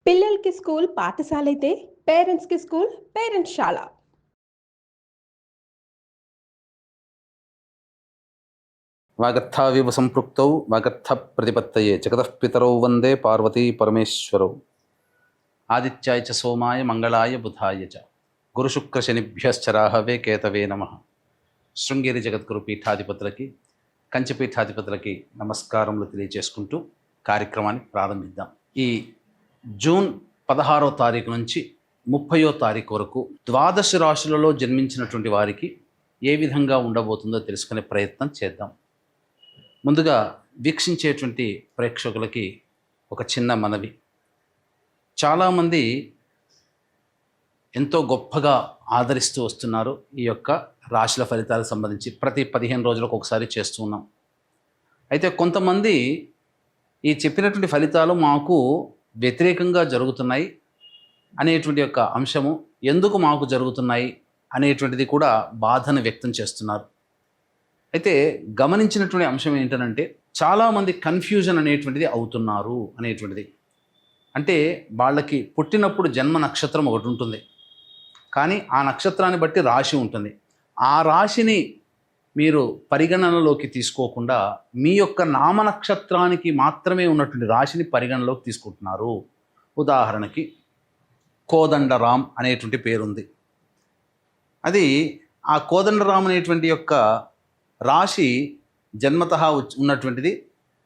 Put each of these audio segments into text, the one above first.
పిల్లలకి స్కూల్ పాఠశాల అయితే పేరెంట్స్కి స్కూల్ పేరెంట్స్శాల. వాగర్థావివ సంపృక్తౌ వాగర్థ ప్రతిపత్తయే జగతః పితరౌ వందే పార్వతీ పరమేశ్వరౌ. ఆదిత్యాయ చ సోమాయ మంగళాయ బుధాయ చ గురుశుక్రశనిభ్యశ్చ రాహవే కేతవే నమః. శృంగేరి జగద్గురు పీఠాధిపతులకి కంచి పీఠాధిపతులకి నమస్కారములు తెలియజేసుకుంటూ కార్యక్రమాన్ని ప్రారంభిద్దాం. ఈ జూన్ 16వ తారీఖు నుంచి 30వ తారీఖు వరకు ద్వాదశ రాశులలో జన్మించినటువంటి వారికి ఏ విధంగా ఉండబోతుందో తెలుసుకునే ప్రయత్నం చేద్దాం. ముందుగా వీక్షించేటువంటి ప్రేక్షకులకి ఒక చిన్న మనవి. చాలామంది ఎంతో గొప్పగా ఆదరిస్తూ వస్తున్నారు ఈ యొక్క రాశుల ఫలితాలకు సంబంధించి. ప్రతి 15 రోజులకు ఒకసారి చేస్తూ ఉన్నాం. అయితే కొంతమంది ఈ చెప్పినటువంటి ఫలితాలు మాకు వ్యతిరేకంగా జరుగుతున్నాయి అనేటువంటి యొక్క అంశము, ఎందుకు మాకు జరుగుతున్నాయి అనేటువంటిది కూడా బాధను వ్యక్తం చేస్తున్నారు. అయితే గమనించినటువంటి అంశం ఏంటంటే చాలామంది కన్ఫ్యూజన్ అనేటువంటిది అవుతున్నారు అనేటువంటిది. అంటే వాళ్ళకి పుట్టినప్పుడు జన్మ నక్షత్రం ఒకటి ఉంటుంది, కానీ ఆ నక్షత్రాన్ని బట్టి రాశి ఉంటుంది. ఆ రాశిని మీరు పరిగణనలోకి తీసుకోకుండా మీ యొక్క నామ నక్షత్రానికి మాత్రమే ఉన్నటువంటి రాశిని పరిగణనలోకి తీసుకుంటున్నారు. ఉదాహరణకి కోదండరాం అనేటువంటి పేరుంది. అది ఆ కోదండరాం అనేటువంటి యొక్క రాశి జన్మతః ఉన్నటువంటిది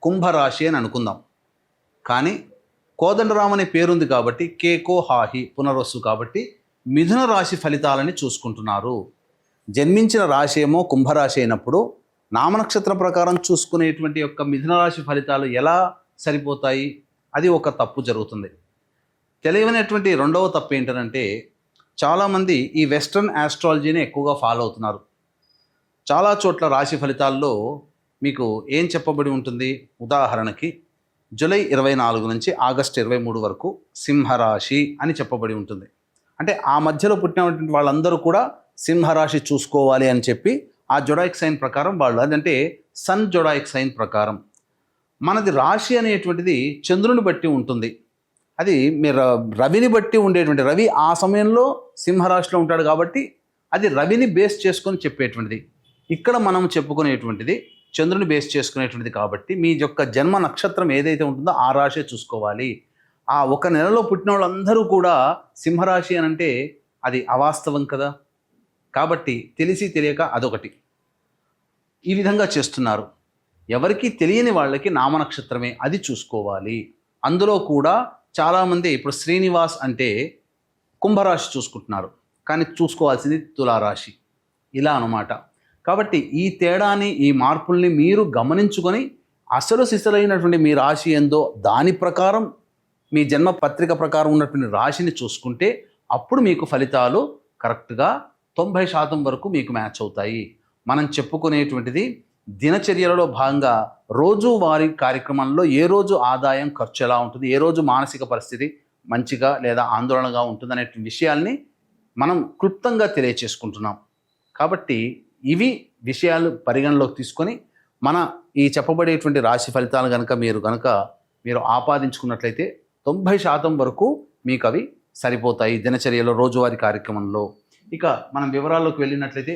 కుంభరాశి అని అనుకుందాం. కానీ కోదండరాం అనే పేరుంది కాబట్టి కేకో హాహి పునర్వసు కాబట్టి మిథున రాశి ఫలితాలని చూసుకుంటున్నారు. జన్మించిన రాశి ఏమో కుంభరాశి అయినప్పుడు నామనక్షత్ర ప్రకారం చూసుకునేటువంటి యొక్క మిథున రాశి ఫలితాలు ఎలా సరిపోతాయి? అది ఒక తప్పు జరుగుతుంది. తెలియనటువంటి రెండవ తప్పు ఏంటంటే చాలామంది ఈ వెస్ట్రన్ ఆస్ట్రాలజీని ఎక్కువగా ఫాలో అవుతున్నారు. చాలా చోట్ల రాశి ఫలితాల్లో మీకు ఏం చెప్పబడి ఉంటుంది? ఉదాహరణకి జూలై 24 నుంచి ఆగస్టు 23 వరకు సింహరాశి అని చెప్పబడి ఉంటుంది. అంటే ఆ మధ్యలో పుట్టినటువంటి వాళ్ళందరూ కూడా సింహరాశి చూసుకోవాలి అని చెప్పి ఆ జొడాయిక్ సైన్ ప్రకారం వాళ్ళు, అదంటే సన్ జొడాయిక్ సైన్ ప్రకారం. మనది రాశి అనేటువంటిది చంద్రుని బట్టి ఉంటుంది. అది మీరు రవిని బట్టి ఉండేటువంటి, రవి ఆ సమయంలో సింహరాశిలో ఉంటాడు కాబట్టి అది రవిని బేస్ చేసుకొని చెప్పేటువంటిది. ఇక్కడ మనం చెప్పుకునేటువంటిది చంద్రుని బేస్ చేసుకునేటువంటిది కాబట్టి మీ యొక్క జన్మ నక్షత్రం ఏదైతే ఉంటుందో ఆ రాశి చూసుకోవాలి. ఆ ఒక నెలలో పుట్టిన వాళ్ళందరూ కూడా సింహరాశి అని అంటే అది అవాస్తవం కదా. కాబట్టి తెలిసి తెలియక అదొకటి ఈ విధంగా చేస్తున్నారు. ఎవరికి తెలియని వాళ్ళకి నామనక్షత్రమే అది చూసుకోవాలి. అందులో కూడా చాలామంది ఇప్పుడు శ్రీనివాస్ అంటే కుంభరాశి చూసుకుంటున్నారు, కానీ చూసుకోవాల్సింది తులారాశి, ఇలా అన్నమాట. కాబట్టి ఈ తేడాని, ఈ మార్పుల్ని మీరు గమనించుకొని అసలు సిసలైనటువంటి మీ రాశి ఏందో దాని ప్రకారం మీ జన్మ పత్రిక ప్రకారం ఉన్నటువంటి రాశిని చూసుకుంటే అప్పుడు మీకు ఫలితాలు కరెక్ట్గా 90% వరకు మీకు మ్యాచ్ అవుతాయి. మనం చెప్పుకునేటువంటిది దినచర్యలలో భాగంగా రోజువారీ కార్యక్రమంలో ఏ రోజు ఆదాయం ఖర్చు ఎలా ఉంటుంది, ఏ రోజు మానసిక పరిస్థితి మంచిగా లేదా ఆందోళనగా ఉంటుంది అనే విషయాల్ని మనం క్లుప్తంగా తెలియచేసుకుంటున్నాం. కాబట్టి ఇవి విషయాలు పరిగణలోకి తీసుకొని మన ఈ చెప్పబడేటువంటి రాశి ఫలితాలు మీరు ఆపాదించుకున్నట్లయితే 90% వరకు మీకు అవి సరిపోతాయి దినచర్యలో రోజువారీ కార్యక్రమంలో. ఇక మనం వివరాల్లోకి వెళ్ళినట్లయితే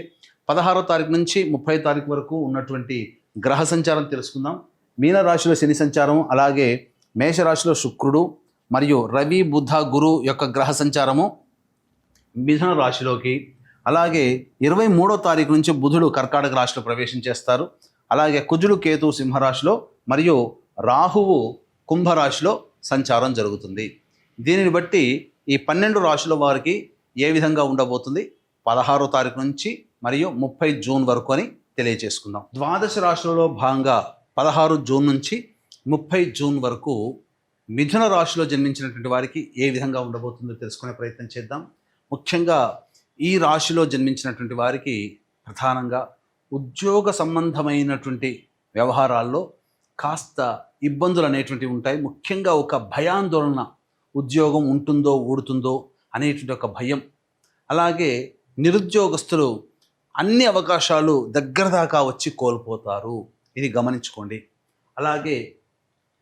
16వ తారీఖు నుంచి 30వ తారీఖు వరకు ఉన్నటువంటి గ్రహ సంచారం తెలుసుకుందాం. మీనరాశిలో శని సంచారం, అలాగే మేషరాశిలో శుక్రుడు మరియు రవి బుధ గురు యొక్క గ్రహ సంచారము మిథున రాశిలోకి, అలాగే 23వ తారీఖు నుంచి బుధుడు కర్కాటక రాశిలో ప్రవేశం చేస్తారు. అలాగే కుజుడు కేతు సింహరాశిలో మరియు రాహువు కుంభరాశిలో సంచారం జరుగుతుంది. దీనిని బట్టి ఈ 12 రాశుల వారికి ఏ విధంగా ఉండబోతుంది 16వ తారీఖు నుంచి మరియు 30 జూన్ వరకు అని తెలియజేసుకుందాం. ద్వాదశ రాశులలో భాగంగా 16 జూన్ నుంచి 30 జూన్ వరకు మిథున రాశిలో జన్మించినటువంటి వారికి ఏ విధంగా ఉండబోతుందో తెలుసుకునే ప్రయత్నం చేద్దాం. ముఖ్యంగా ఈ రాశిలో జన్మించినటువంటి వారికి ప్రధానంగా ఉద్యోగ సంబంధమైనటువంటి వ్యవహారాల్లో కాస్త ఇబ్బందులు అనేటువంటివి ఉంటాయి. ముఖ్యంగా ఒక భయాందోళన, ఉద్యోగం ఉంటుందో ఊడుతుందో అనేటువంటి ఒక భయం. అలాగే నిరుద్యోగస్తులు అన్ని అవకాశాలు దగ్గర దాకా వచ్చి కోల్పోతారు, ఇది గమనించుకోండి. అలాగే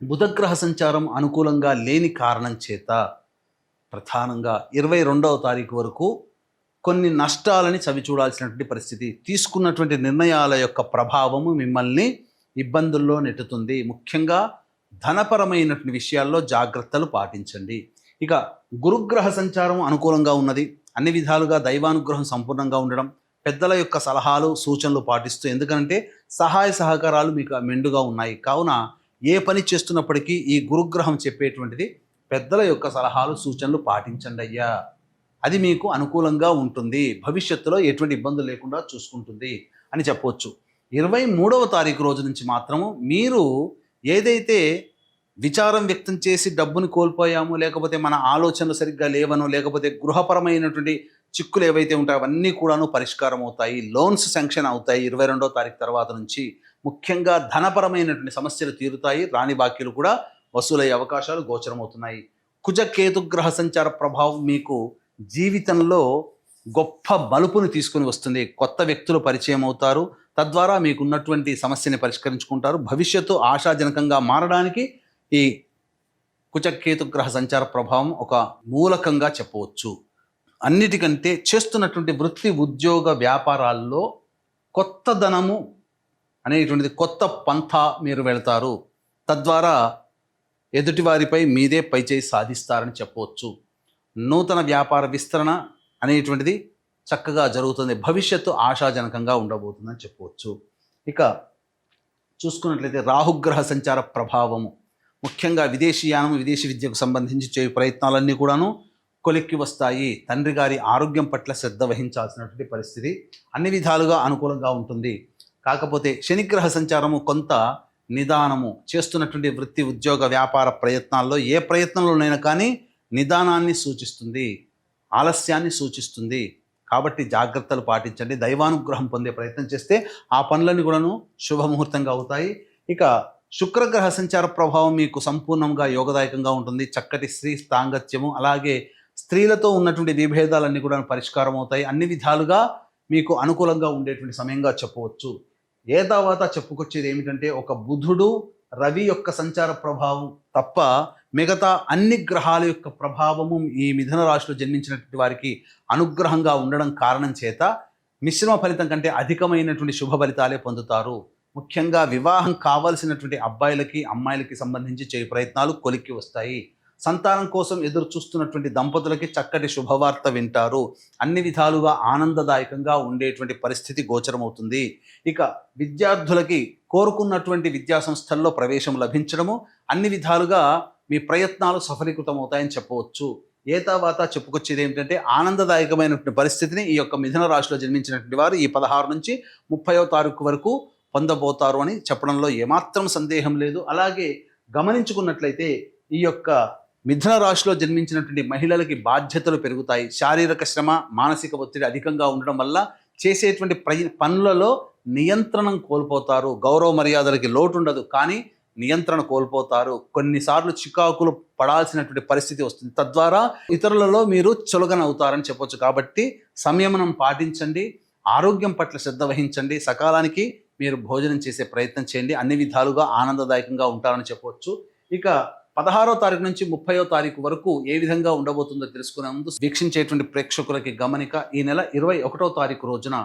బుధగ్రహ సంచారం అనుకూలంగా లేని కారణం చేత ప్రధానంగా 22వ తారీఖు వరకు కొన్ని నష్టాలని చవిచూడాల్సినటువంటి పరిస్థితి. తీసుకున్నటువంటి నిర్ణయాల యొక్క ప్రభావము మిమ్మల్ని ఇబ్బందుల్లో నెట్టుతుంది. ముఖ్యంగా ధనపరమైనటువంటి విషయాల్లో జాగ్రత్తలు పాటించండి. ఇక గురుగ్రహ సంచారం అనుకూలంగా ఉన్నది. అన్ని విధాలుగా దైవానుగ్రహం సంపూర్ణంగా ఉండడం, పెద్దల యొక్క సలహాలు సూచనలు పాటిస్తూ, ఎందుకంటే సహాయ సహకారాలు మీకు మెండుగా ఉన్నాయి. కావున ఏ పని చేస్తున్నప్పటికీ ఈ గురుగ్రహం చెప్పేటువంటిది పెద్దల యొక్క సలహాలు సూచనలు పాటించండి అయ్యా, అది మీకు అనుకూలంగా ఉంటుంది, భవిష్యత్తులో ఎటువంటి ఇబ్బందులు లేకుండా చూసుకుంటుంది అని చెప్పవచ్చు. 23వ తారీఖు రోజు నుంచి మాత్రము మీరు ఏదైతే విచారం వ్యక్తం చేసి డబ్బుని కోల్పోయాము, లేకపోతే మన ఆలోచనలు సరిగ్గా లేవనో, లేకపోతే గృహపరమైనటువంటి చిక్కులు ఏవైతే ఉంటాయో అవన్నీ కూడాను పరిష్కారం అవుతాయి. లోన్స్ శాంక్షన్ అవుతాయి 22వ తారీఖు తర్వాత నుంచి. ముఖ్యంగా ధనపరమైనటువంటి సమస్యలు తీరుతాయి. రాని బాకీలు కూడా వసూలయ్యే అవకాశాలు గోచరమవుతున్నాయి. కుజ కేతుగ్రహ సంచార ప్రభావం మీకు జీవితంలో గొప్ప మలుపుని తీసుకుని వస్తుంది. కొత్త వ్యక్తులు పరిచయం అవుతారు. తద్వారా మీకున్నటువంటి సమస్యని పరిష్కరించుకుంటారు. భవిష్యత్తు ఆశాజనకంగా మారడానికి ఈ కుజకేతుగ్రహ సంచార ప్రభావం ఒక మూలకంగా చెప్పవచ్చు. అన్నిటికంటే చేస్తున్నటువంటి వృత్తి ఉద్యోగ వ్యాపారాల్లో కొత్త ధనము అనేటువంటిది, కొత్త పంథా మీరు వెళ్తారు. తద్వారా ఎదుటివారిపై మీదే పైచేయి సాధిస్తారని చెప్పవచ్చు. నూతన వ్యాపార విస్తరణ అనేటువంటిది చక్కగా జరుగుతుంది. భవిష్యత్తు ఆశాజనకంగా ఉండబోతుందని చెప్పవచ్చు. ఇక చూసుకున్నట్లయితే రాహుగ్రహ సంచార ప్రభావము ముఖ్యంగా విదేశీయానం, విదేశీ విద్యకు సంబంధించి చేయు ప్రయత్నాలన్నీ కూడాను కొలిక్కి వస్తాయి. తండ్రి గారి ఆరోగ్యం పట్ల శ్రద్ధ వహించాల్సినటువంటి పరిస్థితి అన్ని విధాలుగా అనుకూలంగా ఉంటుంది. కాకపోతే శనిగ్రహ సంచారము కొంత నిదానము, చేస్తున్నటువంటి వృత్తి ఉద్యోగ వ్యాపార ప్రయత్నాల్లో ఏ ప్రయత్నంలోనైనా కానీ నిదానాన్ని సూచిస్తుంది, ఆలస్యాన్ని సూచిస్తుంది. కాబట్టి జాగ్రత్తలు పాటించండి. దైవానుగ్రహం పొందే ప్రయత్నం చేస్తే ఆ పనులన్నీ కూడాను శుభముహూర్తంగా అవుతాయి. ఇక శుక్రగ్రహ సంచార ప్రభావం మీకు సంపూర్ణంగా యోగదాయకంగా ఉంటుంది. చక్కటి స్త్రీ సాంగత్యము, అలాగే స్త్రీలతో ఉన్నటువంటి విభేదాలన్నీ కూడా పరిష్కారం అవుతాయి. అన్ని విధాలుగా మీకు అనుకూలంగా ఉండేటువంటి సమయంగా చెప్పవచ్చు. ఏ తర్వాత చెప్పుకొచ్చేది ఏమిటంటే, ఒక బుధుడు రవి యొక్క సంచార ప్రభావం తప్ప మిగతా అన్ని గ్రహాల యొక్క ప్రభావము ఈ మిథున రాశిలో జన్మించినటువంటి వారికి అనుగ్రహంగా ఉండడం కారణం చేత మిశ్రమ ఫలితం కంటే అధికమైనటువంటి శుభ ఫలితాలే పొందుతారు. ముఖ్యంగా వివాహం కావాల్సినటువంటి అబ్బాయిలకి అమ్మాయిలకి సంబంధించి చేయు ప్రయత్నాలు కొలిక్కి వస్తాయి. సంతానం కోసం ఎదురు చూస్తున్నటువంటి దంపతులకి చక్కటి శుభవార్త వింటారు. అన్ని విధాలుగా ఆనందదాయకంగా ఉండేటువంటి పరిస్థితి గోచరమవుతుంది. ఇక విద్యార్థులకి కోరుకున్నటువంటి విద్యా సంస్థల్లో ప్రవేశం లభించడము, అన్ని విధాలుగా మీ ప్రయత్నాలు సఫలీకృతం అవుతాయని చెప్పవచ్చు. ఏ తర్వాత చెప్పుకొచ్చేది ఏమిటంటే, ఆనందదాయకమైనటువంటి పరిస్థితిని ఈ యొక్క మిథున రాశిలో జన్మించినటువంటి వారు ఈ 16 నుంచి 30వ తారీఖు వరకు పొందబోతారు అని చెప్పడంలో ఏమాత్రం సందేహం లేదు. అలాగే గమనించుకున్నట్లయితే ఈ యొక్క మిథున రాశిలో జన్మించినటువంటి మహిళలకి బాధ్యతలు పెరుగుతాయి. శారీరక శ్రమ, మానసిక ఒత్తిడి అధికంగా ఉండడం వల్ల చేసేటువంటి పనులలో నియంత్రణం కోల్పోతారు. గౌరవ మర్యాదలకి లోటు ఉండదు, కానీ నియంత్రణ కోల్పోతారు. కొన్నిసార్లు చికాకులు పడాల్సినటువంటి పరిస్థితి వస్తుంది. తద్వారా ఇతరులలో మీరు చులకన అవుతారని చెప్పొచ్చు. కాబట్టి సంయమనం పాటించండి, ఆరోగ్యం పట్ల శ్రద్ధ వహించండి, సకాలానికి మీరు భోజనం చేసే ప్రయత్నం చేయండి. అన్ని విధాలుగా ఆనందదాయకంగా ఉంటారని చెప్పవచ్చు. ఇక 16వ తారీఖు నుంచి 30వ తారీఖు వరకు ఏ విధంగా ఉండబోతుందో తెలుసుకునే ముందు వీక్షించేటువంటి ప్రేక్షకులకి గమనిక. ఈ నెల 21వ తారీఖు రోజున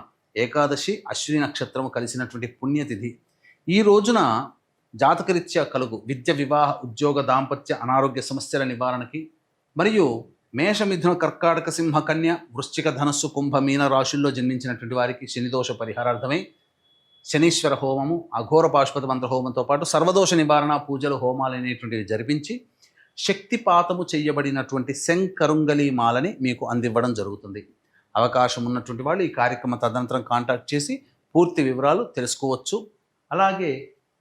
ఏకాదశి, అశ్విని నక్షత్రము కలిసినటువంటి పుణ్యతిథి. ఈ రోజున జాతకరీత్యా కలుగు విద్య, వివాహ, ఉద్యోగ, దాంపత్య, అనారోగ్య సమస్యల నివారణకి మరియు మేష, మిథున, కర్కాటక, సింహ, కన్య, వృశ్చిక, ధనస్సు, కుంభ, మీన రాశుల్లో జన్మించినటువంటి వారికి శనిదోష పరిహారార్థమై శనీశ్వర హోమము, అఘోర పాశుపత మంత్ర హోమంతో పాటు సర్వదోష నివారణ పూజలు, హోమాలు అనేటువంటివి జరిపించి శక్తిపాతము చేయబడినటువంటి శంకరుంగలి మాలని మీకు అందివ్వడం జరుగుతుంది. అవకాశం ఉన్నటువంటి వాళ్ళు ఈ కార్యక్రమం తదనంతరం కాంటాక్ట్ చేసి పూర్తి వివరాలు తెలుసుకోవచ్చు. అలాగే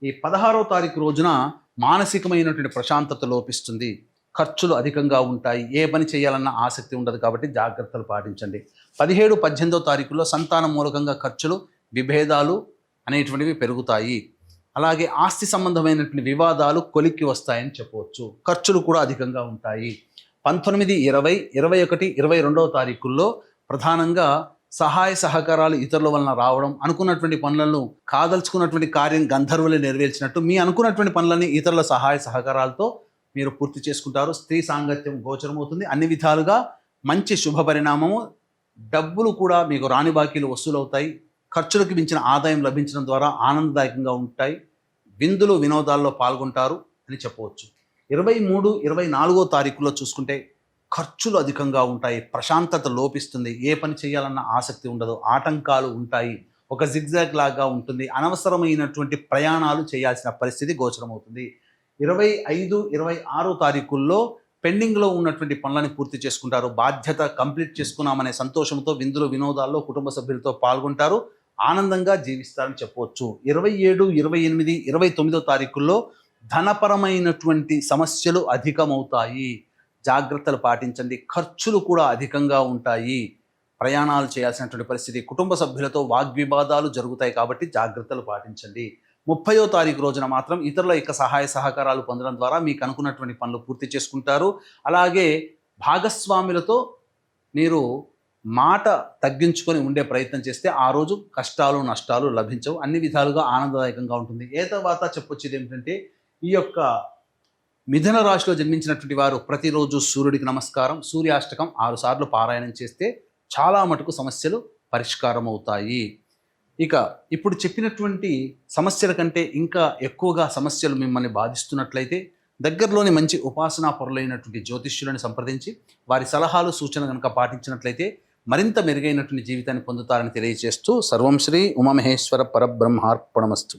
ఈ 16వ తారీఖు రోజున మానసికమైనటువంటి ప్రశాంతత లోపిస్తుంది. ఖర్చులు అధికంగా ఉంటాయి. ఏ పని చేయాలన్న ఆసక్తి ఉండదు. కాబట్టి జాగ్రత్తలు పాటించండి. 17, 18వ తారీఖుల్లో సంతానం మూలకంగా ఖర్చులు, విభేదాలు అనేటువంటివి పెరుగుతాయి. అలాగే ఆస్తి సంబంధమైనటువంటి వివాదాలు కొలిక్కి వస్తాయని చెప్పవచ్చు. ఖర్చులు కూడా అధికంగా ఉంటాయి. 19, 20, 21, 22వ తారీఖుల్లో ప్రధానంగా సహాయ సహకారాలు ఇతరుల వలన రావడం, అనుకున్నటువంటి పనులను, కాదలుచుకున్నటువంటి కార్యం గంధర్వులే నెరవేర్చినట్టు మీ అనుకున్నటువంటి పనులని ఇతరుల సహాయ సహకారాలతో మీరు పూర్తి చేసుకుంటారు. స్త్రీ సాంగత్యం గోచరమవుతుంది. అన్ని విధాలుగా మంచి శుభ పరిణామము. డబ్బులు కూడా మీకు రాని బాకీలు వసూలవుతాయి. ఖర్చులకు మించిన ఆదాయం లభించడం ద్వారా ఆనందదాయకంగా ఉంటాయి. విందులు వినోదాల్లో పాల్గొంటారు అని చెప్పవచ్చు. 23, 24 తారీఖుల్లో చూసుకుంటే ఖర్చులు అధికంగా ఉంటాయి. ప్రశాంతత లోపిస్తుంది. ఏ పని చేయాలన్న ఆసక్తి ఉండదు. ఆటంకాలు ఉంటాయి. ఒక జిగ్జాగ్ లాగా ఉంటుంది. అనవసరమైనటువంటి ప్రయాణాలు చేయాల్సిన పరిస్థితి గోచరమవుతుంది. 25, 26 తారీఖుల్లో పెండింగ్లో ఉన్నటువంటి పనులను పూర్తి చేసుకుంటారు. బాధ్యత కంప్లీట్ చేసుకున్నామనే సంతోషంతో విందులు వినోదాల్లో కుటుంబ సభ్యులతో పాల్గొంటారు. ఆనందంగా జీవిస్తారని చెప్పవచ్చు. 27, 28, 29 తారీఖుల్లో ధనపరమైనటువంటి సమస్యలు అధికమవుతాయి. జాగ్రత్తలు పాటించండి. ఖర్చులు కూడా అధికంగా ఉంటాయి. ప్రయాణాలు చేయాల్సినటువంటి పరిస్థితి. కుటుంబ సభ్యులతో వాగ్వివాదాలు జరుగుతాయి కాబట్టి జాగ్రత్తలు పాటించండి. 30వ తారీఖు రోజున మాత్రం ఇతరుల యొక్క సహాయ సహకారాలు పొందడం ద్వారా మీకు అనుకున్నటువంటి పనులు పూర్తి చేసుకుంటారు. అలాగే భాగస్వాములతో మీరు మాట తగ్గించుకొని ఉండే ప్రయత్నం చేస్తే ఆ రోజు కష్టాలు నష్టాలు లభించవు. అన్ని విధాలుగా ఆనందదాయకంగా ఉంటుంది. ఏ తర్వాత చెప్పొచ్చేది ఏమిటంటే, ఈ యొక్క మిథున రాశిలో జన్మించినటువంటి వారు ప్రతిరోజు సూర్యుడికి నమస్కారం, సూర్యాష్టకం 6 సార్లు పారాయణం చేస్తే చాలా మటుకు సమస్యలు పరిష్కారం అవుతాయి. ఇక ఇప్పుడు చెప్పినటువంటి సమస్యల కంటే ఇంకా ఎక్కువగా సమస్యలు మిమ్మల్ని బాధిస్తున్నట్లయితే దగ్గరలోని మంచి ఉపాసనా పరులైనటువంటి జ్యోతిష్యులను సంప్రదించి వారి సలహాలు సూచనలు కనుక పాటించినట్లయితే మరింత మెరుగైనటువంటి జీవితాన్ని పొందుతారని తెలియజేస్తూ సర్వం శ్రీ ఉమామహేశ్వర పరబ్రహ్మార్పణమస్తు.